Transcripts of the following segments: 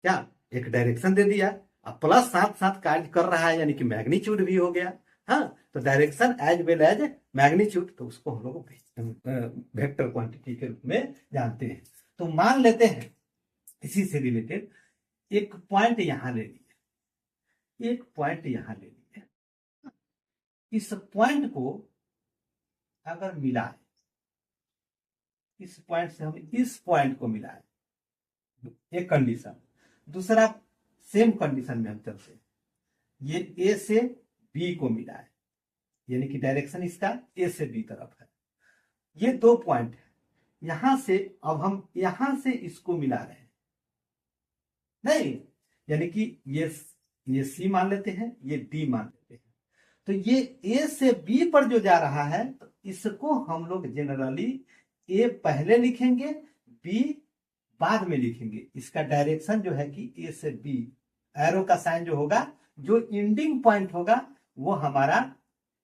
क्या एक डायरेक्शन दे दिया, अब प्लस साथ साथ कार्य कर रहा है, यानी कि मैग्नीट्यूड भी हो गया। हाँ, तो direction as well as magnitude, तो उसको हम लोग वेक्टर क्वांटिटी के रूप में जानते हैं। तो मान लेते हैं इसी से रिलेटेड एक पॉइंट यहां ले लिया, एक पॉइंट यहां ले लिया, इस पॉइंट को अगर मिलाए, इस पॉइंट से हम इस पॉइंट को मिलाए, एक कंडीशन। दूसरा सेम कंडीशन में हम चलते हैं, ये ए से बी को मिलाए, यानी कि डायरेक्शन इसका ए से बी तरफ है। ये दो पॉइंट है, यहां से अब हम यहां से इसको मिला रहे हैं, नहीं, यानी कि ये सी मान लेते हैं, ये डी मान लेते हैं। तो ये ए से बी पर जो जा रहा है, तो इसको हम लोग जनरली ए पहले लिखेंगे, बी बाद में लिखेंगे। इसका डायरेक्शन जो है कि ए से बी, एरो का साइन जो होगा, जो इंडिंग पॉइंट होगा वो हमारा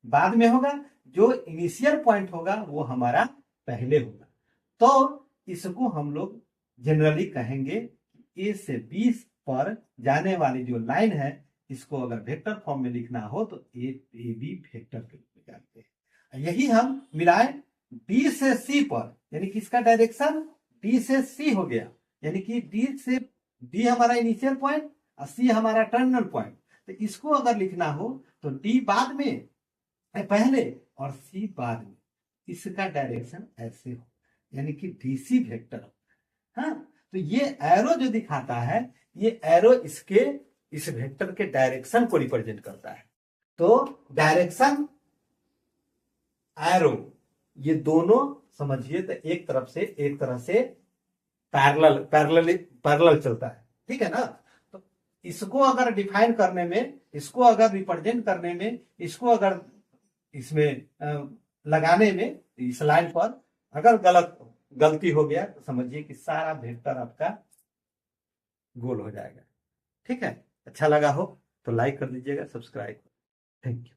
बाद में होगा, जो इनिशियल पॉइंट होगा वो हमारा पहले होगा। तो इसको हम लोग जनरली कहेंगे ए से बी पर जाने वाली जो लाइन है, इसको अगर वेक्टर फॉर्म में लिखना हो तो ए बी वेक्टर के रूप में जानते हैं। यही हम मिलाए डी से सी पर, यानी कि इसका डायरेक्शन डी से सी हो गया, यानी कि डी हमारा इनिशियल पॉइंट और सी हमारा टर्मिनल पॉइंट। तो इसको अगर लिखना हो तो डी बाद में पहले और सी बाद में, इसका डायरेक्शन ऐसे हो, यानी कि डीसी वेक्टर। हाँ, तो ये एरो जो दिखाता है, ये एरो इस वेक्टर के डायरेक्शन को रिप्रेजेंट करता है। तो डायरेक्शन, एरो, ये दोनों समझिए तो एक तरह से पैरेलल चलता है, ठीक है ना। तो इसको अगर डिफाइन करने में, इसको अगर रिप्रेजेंट करने में, इसको अगर इसमें लगाने में, इस लाइन पर अगर गलती हो गया तो समझिए कि सारा वेक्टर आपका गोल हो जाएगा। ठीक है, अच्छा लगा हो तो लाइक कर दीजिएगा, सब्सक्राइब। Thank you.